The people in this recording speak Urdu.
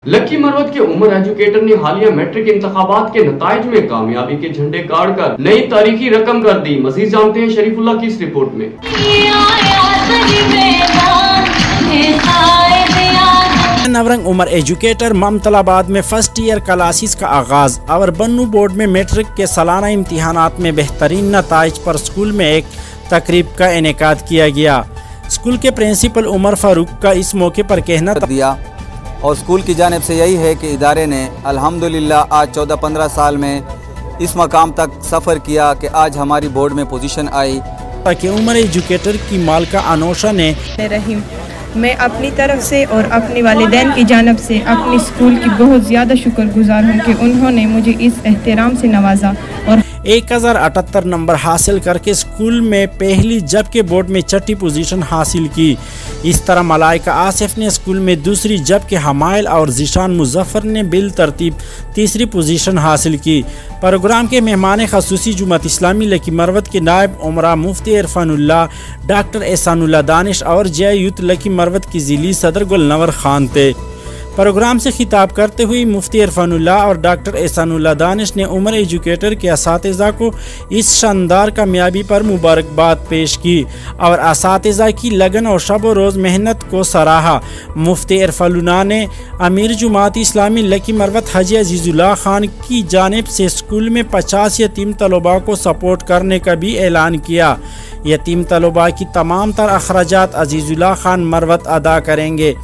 لکی مروت کے عمر ایجوکیٹر نے حالیہ میٹرک انتخابات کے نتائج میں کامیابی کے جھنڈے گاڑ کر نئی تاریخی رقم کر دی۔ مزید جانتے ہیں شریف اللہ کی اس رپورٹ میں۔ نورنگ عمر ایجوکیٹر ممتل آباد میں فرسٹ ایئر کلاسز کا آغاز اور بنو بورڈ میں میٹرک کے سالانہ امتحانات میں بہترین نتائج پر اسکول میں ایک تقریب کا انعقاد کیا گیا۔ اسکول کے پرنسپل عمر فاروق کا اس موقع پر کہنا دیا اور اسکول کی جانب سے یہی ہے کہ ادارے نے الحمدللہ آج 14-15 سال میں اس مقام تک سفر کیا کہ آج ہماری بورڈ میں پوزیشن آئی۔ کہ عمر ایجوکیٹر کی مالکہ انوشا نے میں اپنی طرف سے اور اپنے والدین کی جانب سے اپنی اسکول کی بہت زیادہ شکر گزار ہوں کہ انہوں نے مجھے اس احترام سے نوازا اور 1078 نمبر حاصل کر کے اسکول میں پہلی جبکہ بورڈ میں چھٹی پوزیشن حاصل کی۔ اس طرح ملائکہ آصف نے اسکول میں دوسری جبکہ حمائل اور ذیشان مظفر نے بالترتیب تیسری پوزیشن حاصل کی۔ پروگرام کے مہمان خصوصی جماعت اسلامی لکی مروت کے نائب عمرہ مفتی عرفان اللہ، ڈاکٹر احسان اللہ دانش اور جے یوتھ لکی مروت کی ضلعی صدر گلنور خان تھے۔ پروگرام سے خطاب کرتے ہوئے مفتی عرفان اللہ اور ڈاکٹر احسان اللہ دانش نے عمر ایجوکیٹر کے اساتذہ کو اس شاندار کامیابی پر مبارکباد پیش کی اور اساتذہ کی لگن اور شب و روز محنت کو سراہا۔ مفتی عرفان اللہ نے امیر جماعت اسلامی لکی مروت حاجی عزیز اللہ خان کی جانب سے اسکول میں 50 یتیم طلباء کو سپورٹ کرنے کا بھی اعلان کیا۔ یتیم طلباء کی تمام تر اخراجات عزیز اللہ خان مروت ادا کریں گے۔